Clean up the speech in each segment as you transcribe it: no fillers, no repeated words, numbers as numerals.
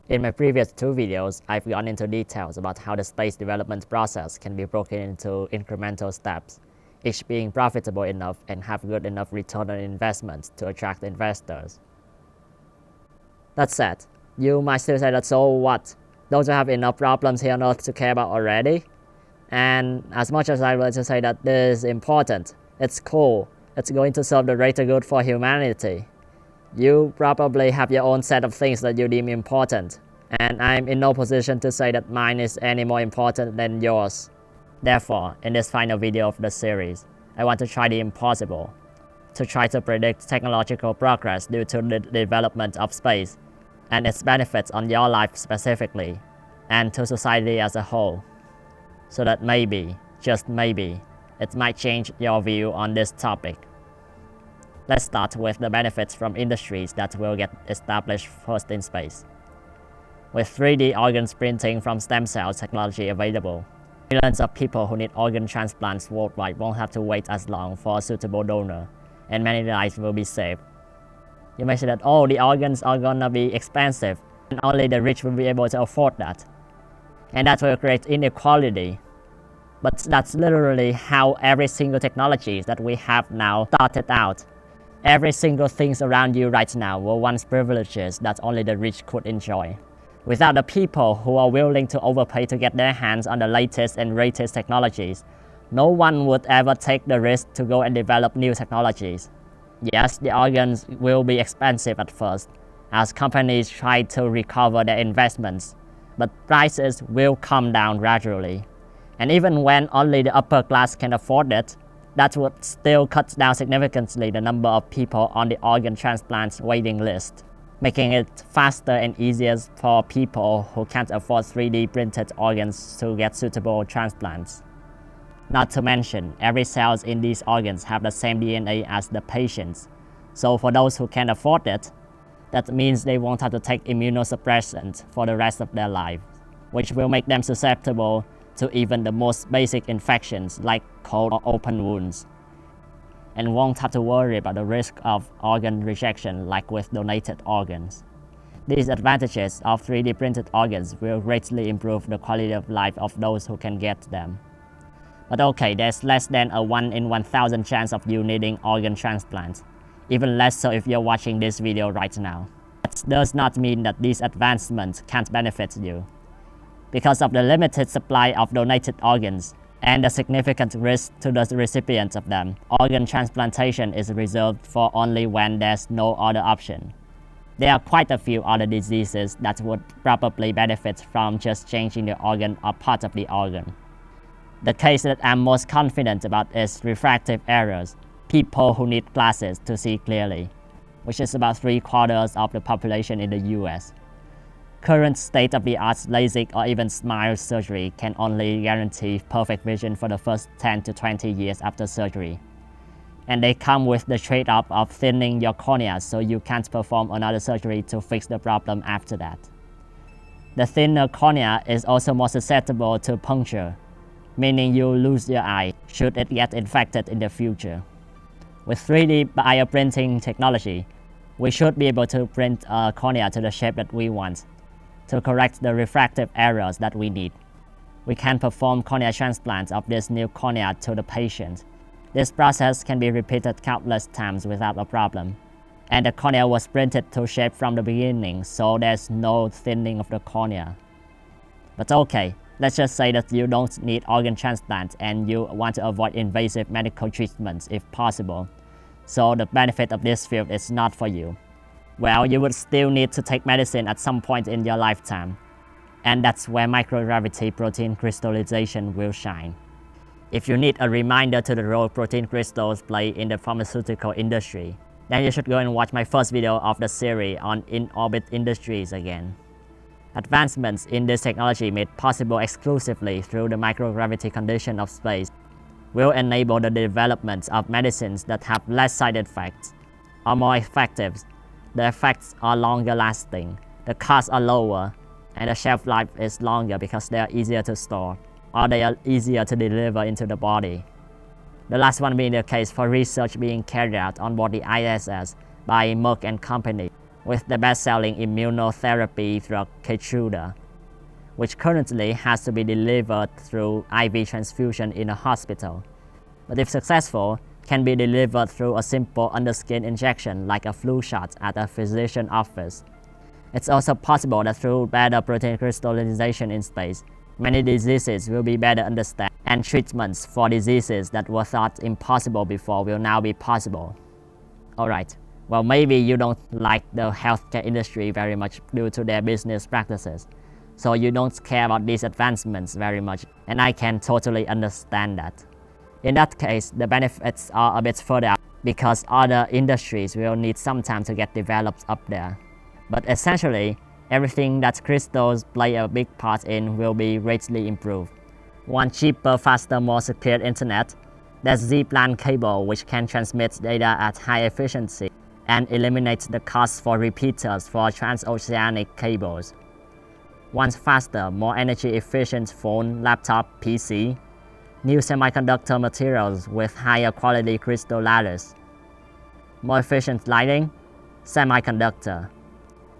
In my previous two videos, I've gone into details about how the space development process can be broken into incremental steps, each being profitable enough and have good enough return on investment to attract investors. That said, you might still say that so what? Don't you have enough problems here on Earth to care about already? And as much as I would to say that this is important, it's cool, it's going to serve the greater good for humanity, you probably have your own set of things that you deem important, and I'm in no position to say that mine is any more important than yours. Therefore, in this final video of the series, I want to try the impossible, to try to predict technological progress due to the development of space, and its benefits on your life specifically, and to society as a whole, so that maybe, just maybe, it might change your view on this topic. Let's start with the benefits from industries that will get established first in space. With 3D organs printing from stem cell technology available, millions of people who need organ transplants worldwide won't have to wait as long for a suitable donor, and many lives will be saved. You may say that, oh, the organs are gonna be expensive, and only the rich will be able to afford that. And that will create inequality. But that's literally how every single technology that we have now started out. Every single thing around you right now were once privileges that only the rich could enjoy. Without the people who are willing to overpay to get their hands on the latest and greatest technologies, no one would ever take the risk to go and develop new technologies. Yes, the organs will be expensive at first, as companies try to recover their investments, but prices will come down gradually. And even when only the upper class can afford it, that would still cut down significantly the number of people on the organ transplant waiting list, making it faster and easier for people who can't afford 3D printed organs to get suitable transplants. Not to mention, every cell in these organs have the same DNA as the patient's, so for those who can't afford it, that means they won't have to take immunosuppressants for the rest of their lives, which will make them susceptible to even the most basic infections like cold or open wounds, and won't have to worry about the risk of organ rejection like with donated organs. These advantages of 3D printed organs will greatly improve the quality of life of those who can get them. But okay, there's less than a 1 in 1,000 chance of you needing organ transplants, even less so if you're watching this video right now. That does not mean that these advancements can't benefit you. Because of the limited supply of donated organs and the significant risk to the recipients of them, organ transplantation is reserved for only when there's no other option. There are quite a few other diseases that would probably benefit from just changing the organ or part of the organ. The case that I'm most confident about is refractive errors, people who need glasses to see clearly, which is about 3/4 of the population in the US. Current state-of-the-art LASIK or even SMILE surgery can only guarantee perfect vision for the first 10 to 20 years after surgery. And they come with the trade-off of thinning your cornea so you can't perform another surgery to fix the problem after that. The thinner cornea is also more susceptible to puncture, meaning you lose your eye should it get infected in the future. With 3D bioprinting technology, we should be able to print a cornea to the shape that we want, to correct the refractive errors that we need. We can perform cornea transplants of this new cornea to the patient. This process can be repeated countless times without a problem. And the cornea was printed to shape from the beginning, so there's no thinning of the cornea. But okay, let's just say that you don't need organ transplant and you want to avoid invasive medical treatments if possible, so the benefit of this field is not for you. Well, you would still need to take medicine at some point in your lifetime. And that's where microgravity protein crystallization will shine. If you need a reminder to the role protein crystals play in the pharmaceutical industry, then you should go and watch my first video of the series on in-orbit industries again. Advancements in this technology made possible exclusively through the microgravity condition of space will enable the development of medicines that have less side effects, are more effective. The effects are longer lasting, the costs are lower, and the shelf life is longer because they are easier to store, or they are easier to deliver into the body. The last one being the case for research being carried out on board the ISS by Merck and Company, with the best-selling immunotherapy drug Keytruda, which currently has to be delivered through IV transfusion in a hospital, but if successful, can be delivered through a simple underskin injection like a flu shot at a physician's office. It's also possible that through better protein crystallization in space, many diseases will be better understood, and treatments for diseases that were thought impossible before will now be possible. Alright, well, maybe you don't like the healthcare industry very much due to their business practices, so you don't care about these advancements very much, and I can totally understand that. In that case, the benefits are a bit further out because other industries will need some time to get developed up there. But essentially, everything that crystals play a big part in will be greatly improved. One cheaper, faster, more secure internet. There's Z-Plan cable, which can transmit data at high efficiency and eliminate the cost for repeaters for transoceanic cables. One faster, more energy efficient phone, laptop, PC. New semiconductor materials with higher quality crystal lattice. More efficient lighting, semiconductor.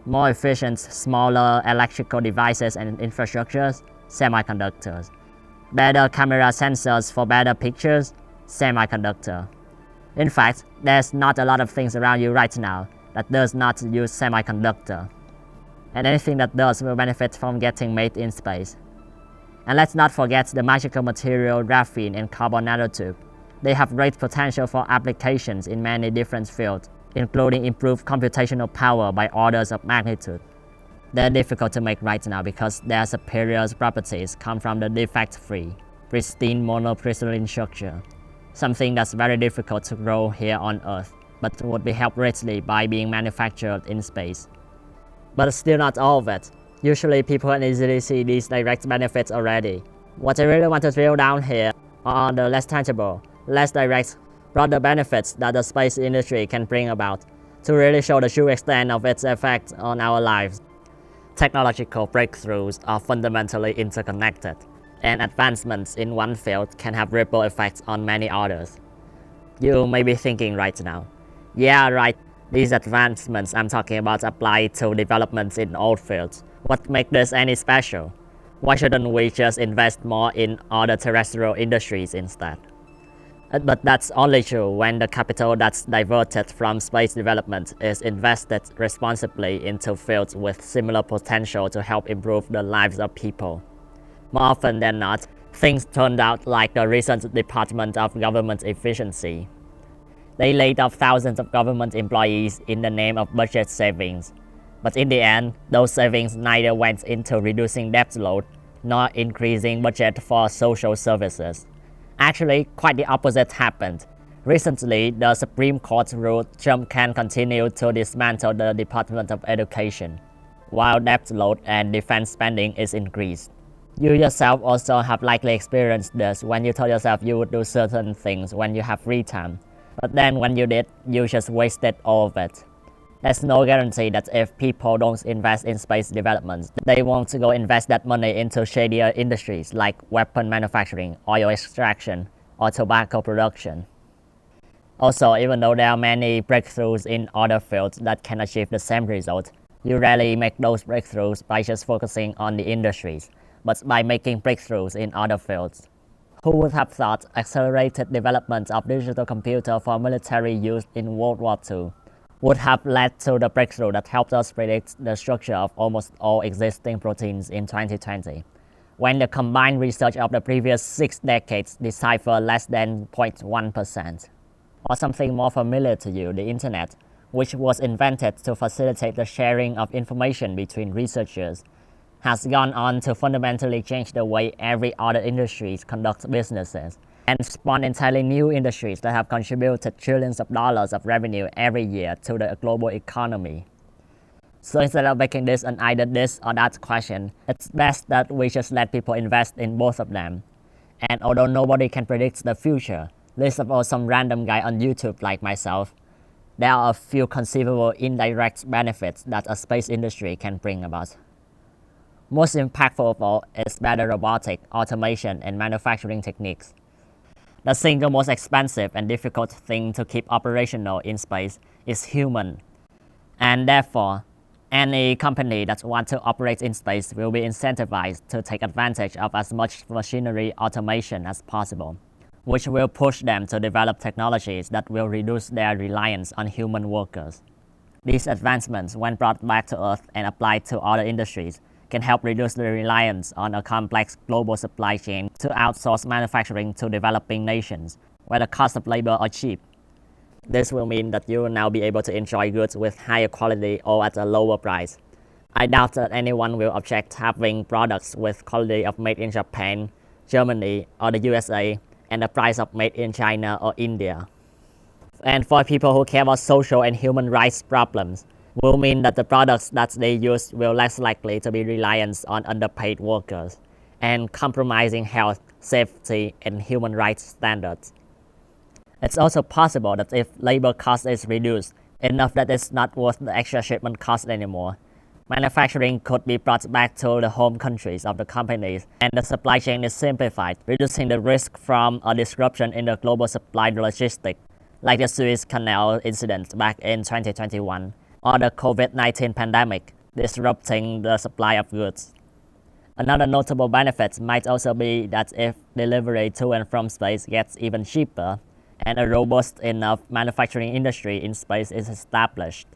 More efficient, smaller electrical devices and infrastructures, semiconductors. Better camera sensors for better pictures, semiconductor. In fact, there's not a lot of things around you right now that does not use semiconductor. And anything that does will benefit from getting made in space. And let's not forget the magical material graphene and carbon nanotube. They have great potential for applications in many different fields, including improved computational power by orders of magnitude. They're difficult to make right now because their superior properties come from the defect-free, pristine monocrystalline structure, something that's very difficult to grow here on Earth, but would be helped greatly by being manufactured in space. But still not all of it. Usually people can easily see these direct benefits already. What I really want to drill down here are the less tangible, less direct, broader benefits that the space industry can bring about to really show the true extent of its effect on our lives. Technological breakthroughs are fundamentally interconnected, and advancements in one field can have ripple effects on many others. You may be thinking right now, yeah, right, these advancements I'm talking about apply to developments in all fields. What makes this any special? Why shouldn't we just invest more in other terrestrial industries instead? But that's only true when the capital that's diverted from space development is invested responsibly into fields with similar potential to help improve the lives of people. More often than not, things turned out like the recent Department of Government Efficiency. They laid off thousands of government employees in the name of budget savings. But in the end, those savings neither went into reducing debt load nor increasing budget for social services. Actually, quite the opposite happened. Recently, the Supreme Court ruled Trump can continue to dismantle the Department of Education, while debt load and defense spending is increased. You yourself also have likely experienced this when you told yourself you would do certain things when you have free time. But then when you did, you just wasted all of it. There's no guarantee that if people don't invest in space development, they won't go invest that money into shadier industries like weapon manufacturing, oil extraction, or tobacco production. Also, even though there are many breakthroughs in other fields that can achieve the same result, you rarely make those breakthroughs by just focusing on the industries, but by making breakthroughs in other fields. Who would have thought accelerated development of digital computer for military use in World War II would have led to the breakthrough that helped us predict the structure of almost all existing proteins in 2020, when the combined research of the previous 6 decades deciphered less than 0.1%. Or something more familiar to you, the internet, which was invented to facilitate the sharing of information between researchers, has gone on to fundamentally change the way every other industry conducts businesses, and spawn entirely new industries that have contributed trillions of dollars of revenue every year to the global economy. So instead of making this an either this or that question, it's best that we just let people invest in both of them. And although nobody can predict the future, least of all some random guy on YouTube like myself, there are a few conceivable indirect benefits that a space industry can bring about. Most impactful of all is better robotic, automation, and manufacturing techniques. The single most expensive and difficult thing to keep operational in space is human. And therefore, any company that wants to operate in space will be incentivized to take advantage of as much machinery automation as possible, which will push them to develop technologies that will reduce their reliance on human workers. These advancements, when brought back to Earth and applied to other industries, can help reduce the reliance on a complex global supply chain to outsource manufacturing to developing nations, where the cost of labor are cheap. This will mean that you will now be able to enjoy goods with higher quality or at a lower price. I doubt that anyone will object having products with quality of made in Japan, Germany, or the USA, and the price of made in China or India. And for people who care about social and human rights problems, will mean that the products that they use will less likely to be reliant on underpaid workers and compromising health, safety, and human rights standards. It's also possible that if labor cost is reduced enough that it's not worth the extra shipment cost anymore, manufacturing could be brought back to the home countries of the companies and the supply chain is simplified, reducing the risk from a disruption in the global supply logistics, like the Suez Canal incident back in 2021, or the COVID-19 pandemic, disrupting the supply of goods. Another notable benefit might also be that if delivery to and from space gets even cheaper, and a robust enough manufacturing industry in space is established,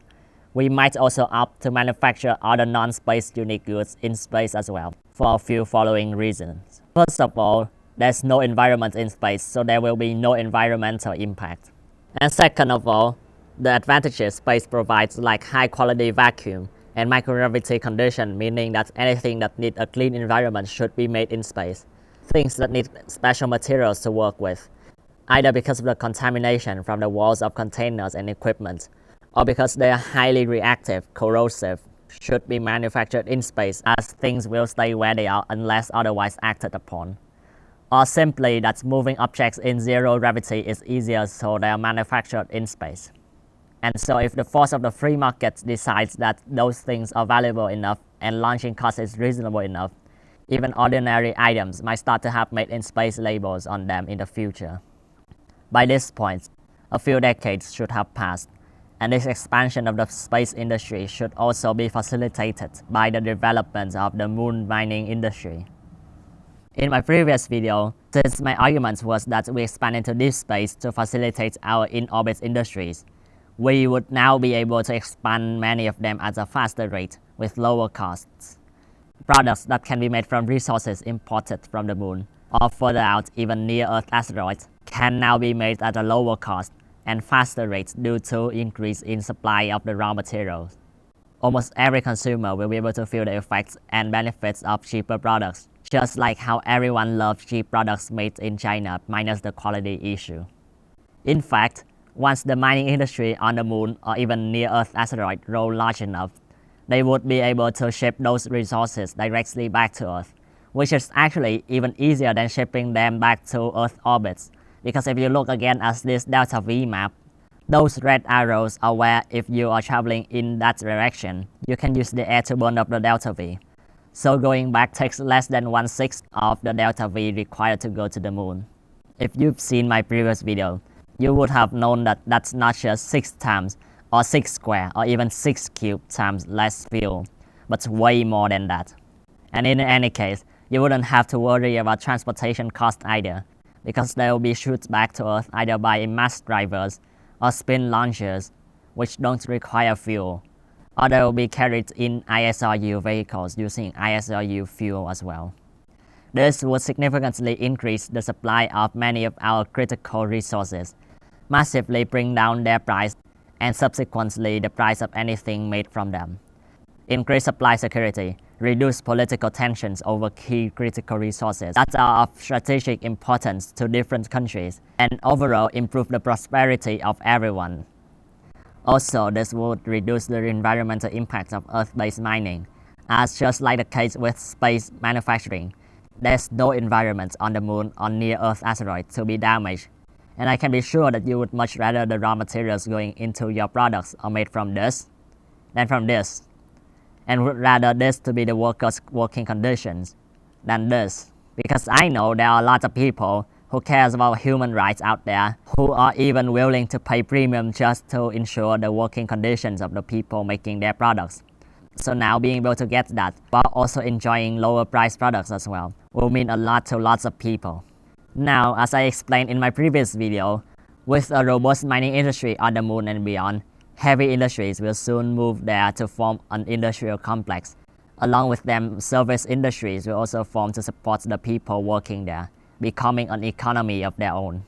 we might also opt to manufacture other non-space unique goods in space as well, for a few following reasons. First of all, there's no environment in space, so there will be no environmental impact. And second of all, the advantages space provides, like high quality vacuum and microgravity condition, meaning that anything that needs a clean environment should be made in space. Things that need special materials to work with, either because of the contamination from the walls of containers and equipment, or because they are highly reactive, corrosive, should be manufactured in space, as things will stay where they are unless otherwise acted upon. Or simply that moving objects in zero gravity is easier, so they are manufactured in space. And so if the force of the free market decides that those things are valuable enough and launching cost is reasonable enough, even ordinary items might start to have made in space labels on them in the future. By this point, a few decades should have passed, and this expansion of the space industry should also be facilitated by the development of the moon mining industry. In my previous video, since my argument was that we expand into deep space to facilitate our in-orbit industries, we would now be able to expand many of them at a faster rate with lower costs. Products that can be made from resources imported from the moon, or further out even near-Earth asteroids, can now be made at a lower cost and faster rates due to increase in supply of the raw materials. Almost every consumer will be able to feel the effects and benefits of cheaper products, just like how everyone loves cheap products made in China minus the quality issue. In fact, once the mining industry on the moon or even near-Earth asteroid grow large enough, they would be able to ship those resources directly back to Earth, which is actually even easier than shipping them back to Earth orbits. Because if you look again at this delta V map, those red arrows are where if you are traveling in that direction, you can use the air to burn up the delta V. So going back takes less than 1/6 of the delta V required to go to the moon. If you've seen my previous video, you would have known that that's not just 6 times or 6 square or even 6 cube times less fuel, but way more than that. And in any case, you wouldn't have to worry about transportation cost either, because they will be shot back to Earth either by mass drivers or spin launchers, which don't require fuel, or they will be carried in ISRU vehicles using ISRU fuel as well. This would significantly increase the supply of many of our critical resources, massively bring down their price, and subsequently the price of anything made from them. Increase supply security, reduce political tensions over key critical resources that are of strategic importance to different countries, and overall improve the prosperity of everyone. Also, this would reduce the environmental impact of Earth-based mining, as just like the case with space manufacturing, there's no environment on the moon or near-Earth asteroids to be damaged, and I can be sure that you would much rather the raw materials going into your products are made from this than from this, and would rather this to be the workers' working conditions than this, because I know there are a lot of people who cares about human rights out there, who are even willing to pay premium just to ensure the working conditions of the people making their products. So now being able to get that while also enjoying lower priced products as well will mean a lot to lots of people. Now, as I explained in my previous video, with a robust mining industry on the moon and beyond, heavy industries will soon move there to form an industrial complex. Along with them, service industries will also form to support the people working there, becoming an economy of their own.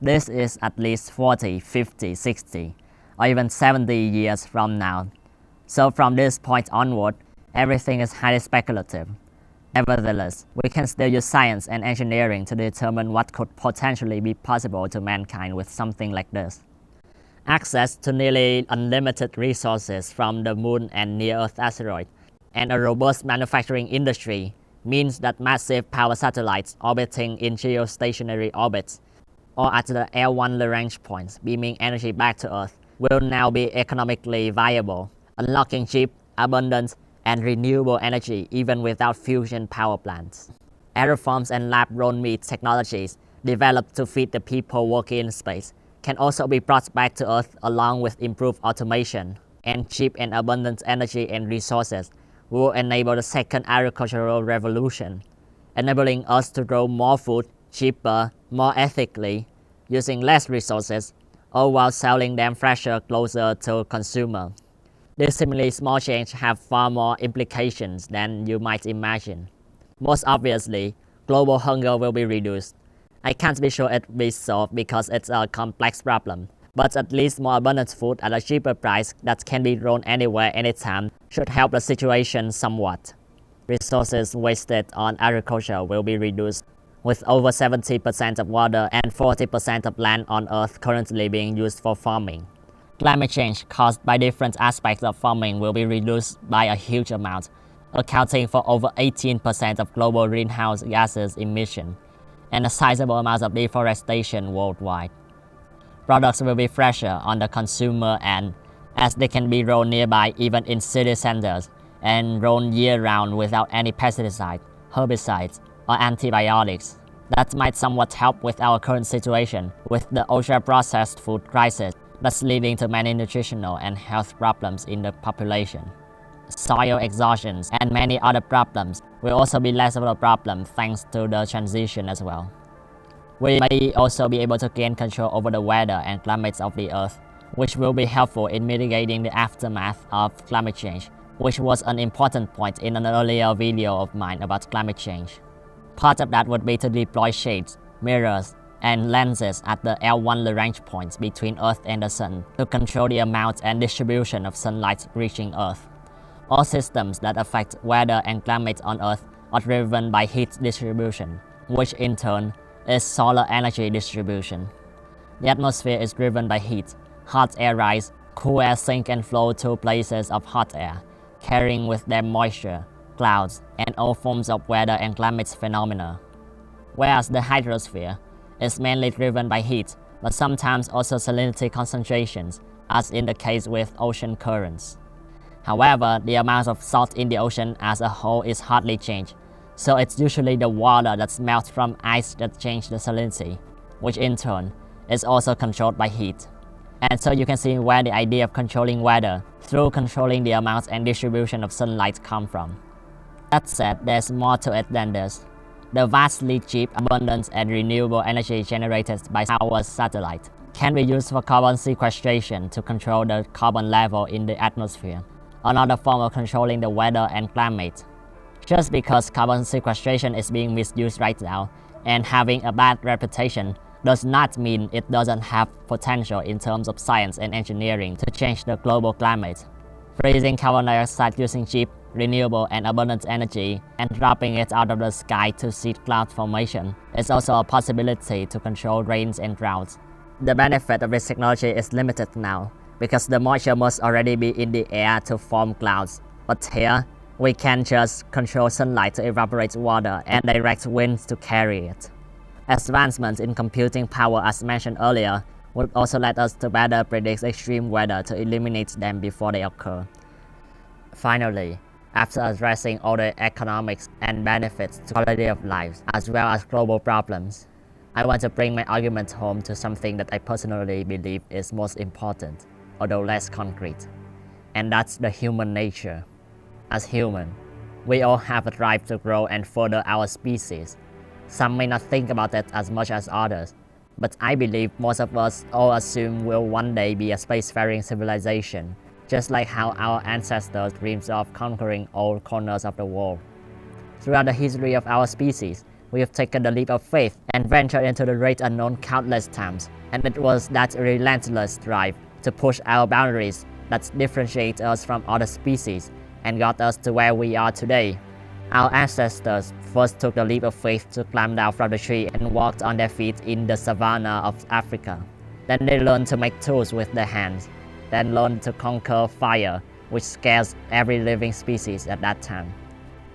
This is at least 40, 50, 60, or even 70 years from now. So from this point onward, everything is highly speculative. Nevertheless, we can still use science and engineering to determine what could potentially be possible to mankind with something like this. Access to nearly unlimited resources from the moon and near-Earth asteroids, and a robust manufacturing industry means that massive power satellites orbiting in geostationary orbits or at the L1 Lagrange points beaming energy back to Earth will now be economically viable, unlocking cheap, abundant, and renewable energy even without fusion power plants. Aeroforms and lab-grown meat technologies developed to feed the people working in space can also be brought back to Earth along with improved automation, and cheap and abundant energy and resources will enable the second agricultural revolution, enabling us to grow more food cheaper, more ethically, using less resources, all while selling them fresher closer to consumer. These seemingly small changes have far more implications than you might imagine. Most obviously, global hunger will be reduced. I can't be sure it will be solved because it's a complex problem, but at least more abundant food at a cheaper price that can be grown anywhere, anytime should help the situation somewhat. Resources wasted on agriculture will be reduced, with over 70% of water and 40% of land on Earth currently being used for farming. Climate change caused by different aspects of farming will be reduced by a huge amount, accounting for over 18% of global greenhouse gases emission, and a sizable amount of deforestation worldwide. Products will be fresher on the consumer end, as they can be grown nearby even in city centers, and grown year-round without any pesticides, herbicides, or antibiotics. That might somewhat help with our current situation with the ultra-processed food crisis that's leading to many nutritional and health problems in the population. Soil exhaustion and many other problems will also be less of a problem thanks to the transition as well. We may also be able to gain control over the weather and climates of the Earth, which will be helpful in mitigating the aftermath of climate change, which was an important point in an earlier video of mine about climate change. Part of that would be to deploy shades, mirrors, and lenses at the L1 Lagrange points between Earth and the Sun to control the amount and distribution of sunlight reaching Earth. All systems that affect weather and climate on Earth are driven by heat distribution, which in turn is solar energy distribution. The atmosphere is driven by heat. Hot air rise, cool air sink and flow to places of hot air, carrying with them moisture, clouds, and all forms of weather and climate phenomena. Whereas the hydrosphere is mainly driven by heat, but sometimes also salinity concentrations, as in the case with ocean currents. However, the amount of salt in the ocean as a whole is hardly changed, so it's usually the water that melts from ice that changes the salinity, which in turn is also controlled by heat. And so you can see where the idea of controlling weather through controlling the amount and distribution of sunlight come from. That said, there's more to it than this. The vastly cheap, abundant, and renewable energy generated by our satellite can be used for carbon sequestration to control the carbon level in the atmosphere, another form of controlling the weather and climate. Just because carbon sequestration is being misused right now and having a bad reputation does not mean it doesn't have potential in terms of science and engineering to change the global climate. Freezing carbon dioxide using cheap, renewable, and abundant energy and dropping it out of the sky to seed cloud formation is also a possibility to control rains and droughts. The benefit of this technology is limited now, because the moisture must already be in the air to form clouds. But here, we can just control sunlight to evaporate water and direct winds to carry it. Advancements in computing power, as mentioned earlier, would also let us to better predict extreme weather to eliminate them before they occur. Finally, after addressing all the economics and benefits to quality of life, as well as global problems, I want to bring my argument home to something that I personally believe is most important, although less concrete, and that's the human nature. As human, we all have a drive to grow and further our species. Some may not think about it as much as others, but I believe most of us all assume we'll one day be a spacefaring civilization, just like how our ancestors dreamed of conquering all corners of the world. Throughout the history of our species, we have taken the leap of faith and ventured into the great unknown countless times, and it was that relentless drive to push our boundaries that differentiates us from other species and got us to where we are today. Our ancestors first took the leap of faith to climb down from the tree and walked on their feet in the savanna of Africa. Then they learned to make tools with their hands, then learned to conquer fire, which scares every living species at that time.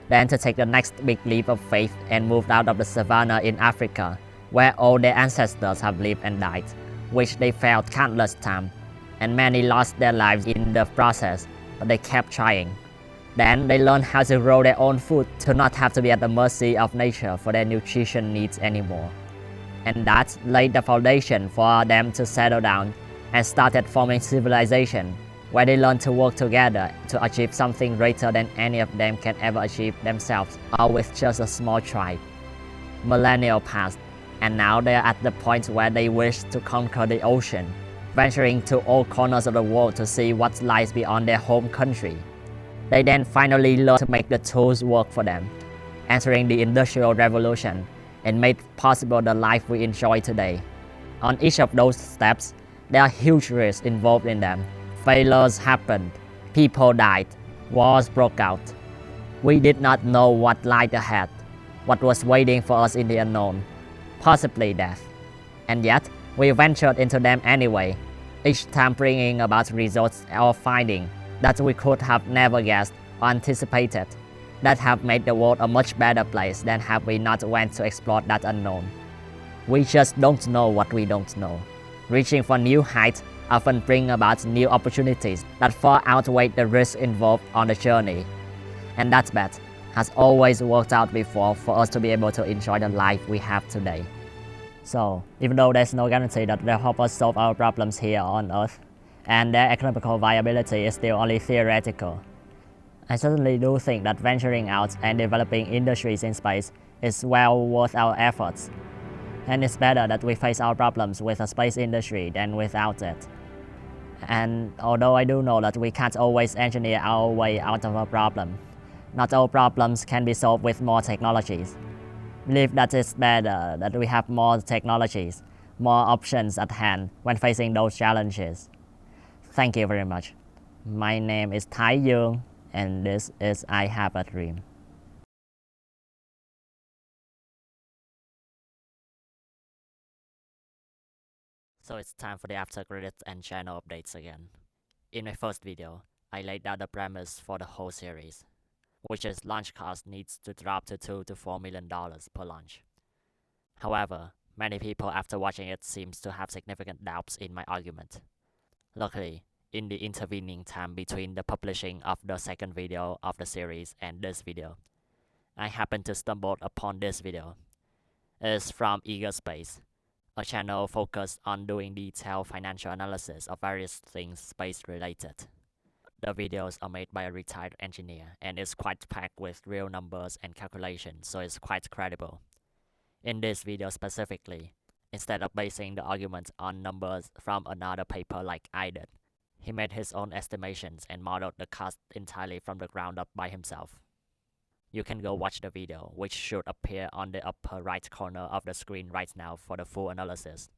Then to take the next big leap of faith and moved out of the savanna in Africa, where all their ancestors have lived and died, which they failed countless times, and many lost their lives in the process, but they kept trying. Then they learned how to grow their own food to not have to be at the mercy of nature for their nutrition needs anymore. And that laid the foundation for them to settle down and started forming civilization, where they learned to work together to achieve something greater than any of them can ever achieve themselves or with just a small tribe. Millennia passed, and now they are at the point where they wish to conquer the ocean, venturing to all corners of the world to see what lies beyond their home country. They then finally learned to make the tools work for them, entering the Industrial Revolution, and made possible the life we enjoy today. On each of those steps, there are huge risks involved in them. Failures happened, people died, wars broke out. We did not know what lied ahead, what was waiting for us in the unknown, possibly death. And yet, we ventured into them anyway, each time bringing about results or findings that we could have never guessed or anticipated, that have made the world a much better place than had we not went to explore that unknown. We just don't know what we don't know. Reaching for new heights often bring about new opportunities that far outweigh the risk involved on the journey. And that bet has always worked out before for us to be able to enjoy the life we have today. So, even though there's no guarantee that they'll help us solve our problems here on Earth, and their economical viability is still only theoretical, I certainly do think that venturing out and developing industries in space is well worth our efforts. And it's better that we face our problems with a space industry than without it. And although I do know that we can't always engineer our way out of a problem, not all problems can be solved with more technologies. I believe that it's better that we have more technologies, more options at hand when facing those challenges. Thank you very much. My name is Thái Dương, and this is I Have a Dream. So it's time for the after credits and channel updates again. In my first video, I laid out the premise for the whole series, which is launch cost needs to drop to $2 to $4 million per launch. However, many people after watching it seems to have significant doubts in my argument. Luckily, in the intervening time between the publishing of the second video of the series and this video, I happened to stumble upon this video. It is from Eager Space, a channel focused on doing detailed financial analysis of various things space related. The videos are made by a retired engineer and is quite packed with real numbers and calculations, so it's quite credible. In this video specifically, instead of basing the argument on numbers from another paper like I did, he made his own estimations and modeled the cost entirely from the ground up by himself. You can go watch the video, which should appear on the upper right corner of the screen right now for the full analysis.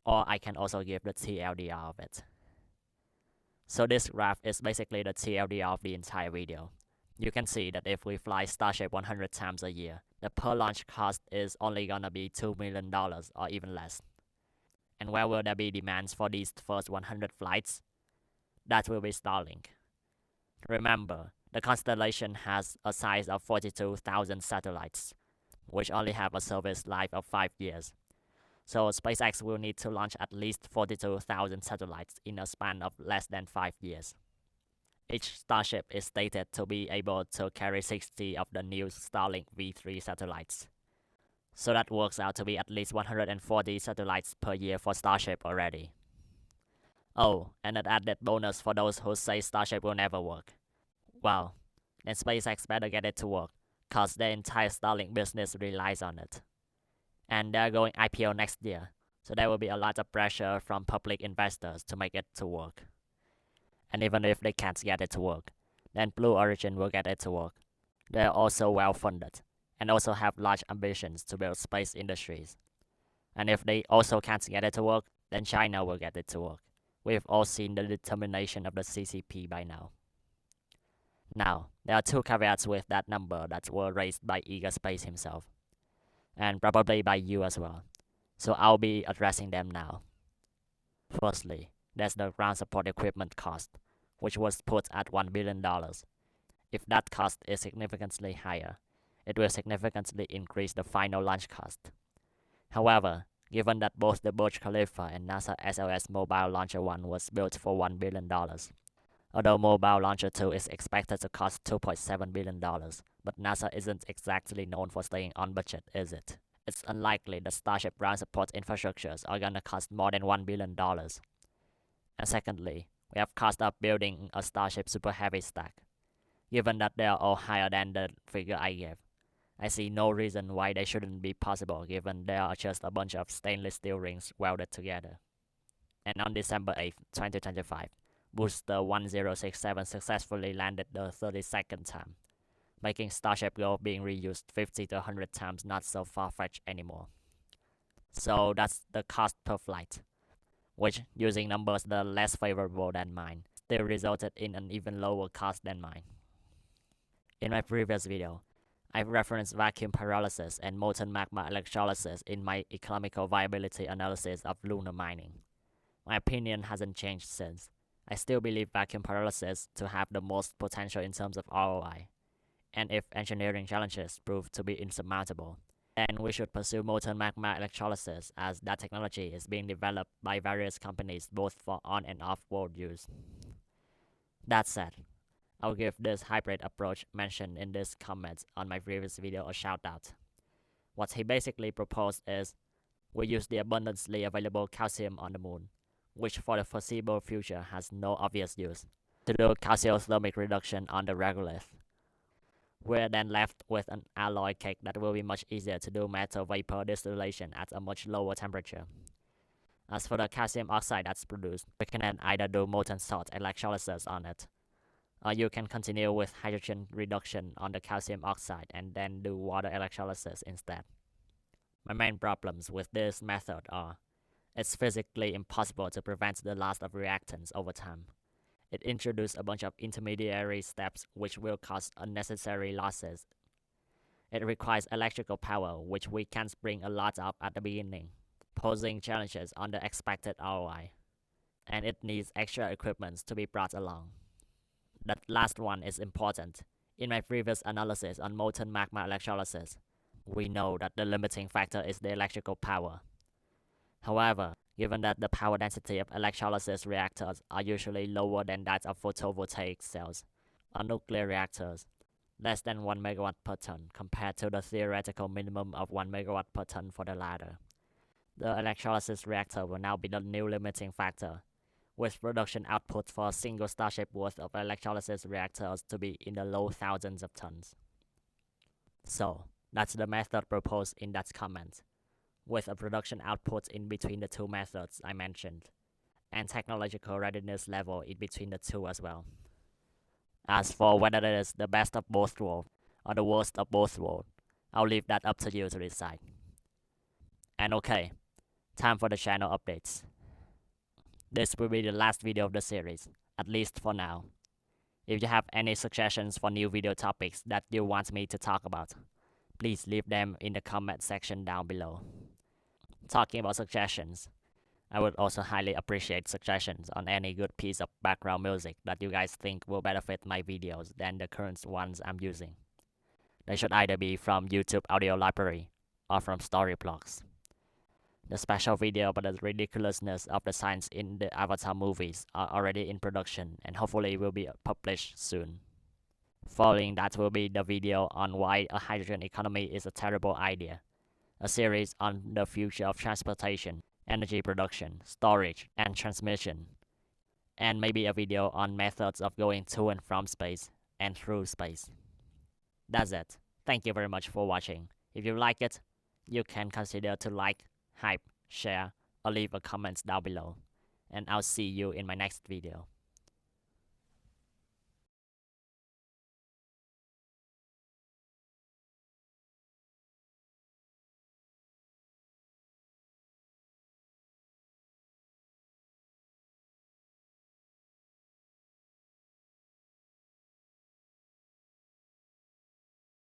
Or I can also give the TLDR of it. So this graph is basically the TLDR of the entire video. You can see that if we fly Starship 100 times a year, the per launch cost is only gonna be $2 million or even less. And where will there be demands for these first 100 flights? That will be Starlink. Remember, the constellation has a size of 42,000 satellites, which only have a service life of 5 years. So SpaceX will need to launch at least 42,000 satellites in a span of less than 5 years. Each Starship is stated to be able to carry 60 of the new Starlink V3 satellites. So that works out to be at least 140 satellites per year for Starship already. Oh, and an added bonus for those who say Starship will never work. Well, then SpaceX better get it to work, cause their entire Starlink business relies on it. And they're going IPO next year, so there will be a lot of pressure from public investors to make it to work. And even if they can't get it to work, then Blue Origin will get it to work. They're also well funded, and also have large ambitions to build space industries. And if they also can't get it to work, then China will get it to work. We've all seen the determination of the CCP by now. Now, there are two caveats with that number that were raised by Eager Space himself, and probably by you as well. So I'll be addressing them now. Firstly, there's the ground support equipment cost, which was put at $1 billion. If that cost is significantly higher, it will significantly increase the final launch cost. However, given that both the Burj Khalifa and NASA SLS Mobile Launcher 1 was built for $1 billion, although Mobile Launcher 2 is expected to cost $2.7 billion, but NASA isn't exactly known for staying on budget, is it? It's unlikely that Starship ground support infrastructures are gonna cost more than $1 billion. And secondly, we have cost of building a Starship Super Heavy stack. Given that they are all higher than the figure I gave, I see no reason why they shouldn't be possible given they are just a bunch of stainless steel rings welded together. And on December 8, 2025, Booster 1067 successfully landed the 32nd time, making Starship Go being reused 50 to 100 times not so far-fetched anymore. So that's the cost per flight, which, using numbers that are less favorable than mine, still resulted in an even lower cost than mine. In my previous video, I've referenced vacuum pyrolysis and molten magma electrolysis in my economical viability analysis of lunar mining. My opinion hasn't changed since. I still believe vacuum pyrolysis to have the most potential in terms of ROI, and if engineering challenges prove to be insurmountable, then we should pursue molten magma electrolysis as that technology is being developed by various companies both for on and off-world use. That said, I'll give this hybrid approach mentioned in this comment on my previous video a shout out. What he basically proposed is, we use the abundantly available calcium on the moon, which for the foreseeable future has no obvious use, to do calciothermic reduction on the regolith. We're then left with an alloy cake that will be much easier to do metal vapor distillation at a much lower temperature. As for the calcium oxide that's produced, we can then either do molten salt electrolysis on it, or you can continue with hydrogen reduction on the calcium oxide and then do water electrolysis instead. My main problems with this method are, it's physically impossible to prevent the loss of reactants over time. It introduces a bunch of intermediary steps which will cause unnecessary losses. It requires electrical power, which we can't bring a lot of at the beginning, posing challenges on the expected ROI. And it needs extra equipment to be brought along. That last one is important. In my previous analysis on molten magma electrolysis, we know that the limiting factor is the electrical power. However, given that the power density of electrolysis reactors are usually lower than that of photovoltaic cells or nuclear reactors, less than 1 megawatt per ton compared to the theoretical minimum of 1 megawatt per ton for the latter, the electrolysis reactor will now be the new limiting factor, with production output for a single Starship worth of electrolysis reactors to be in the low thousands of tons. So, that's the method proposed in that comment, with a production output in between the two methods I mentioned, and technological readiness level in between the two as well. As for whether it is the best of both worlds or the worst of both worlds, I'll leave that up to you to decide. And okay, time for the channel updates. This will be the last video of the series, at least for now. If you have any suggestions for new video topics that you want me to talk about, please leave them in the comment section down below. Talking about suggestions, I would also highly appreciate suggestions on any good piece of background music that you guys think will benefit my videos than the current ones I'm using. They should either be from YouTube Audio Library or from Storyblocks. The special video about the ridiculousness of the science in the Avatar movies are already in production and hopefully will be published soon. Following that will be the video on why a hydrogen economy is a terrible idea, a series on the future of transportation, energy production, storage, and transmission, and maybe a video on methods of going to and from space and through space. That's it. Thank you very much for watching. If you like it, you can consider to like, hype, share, or leave a comment down below. And I'll see you in my next video.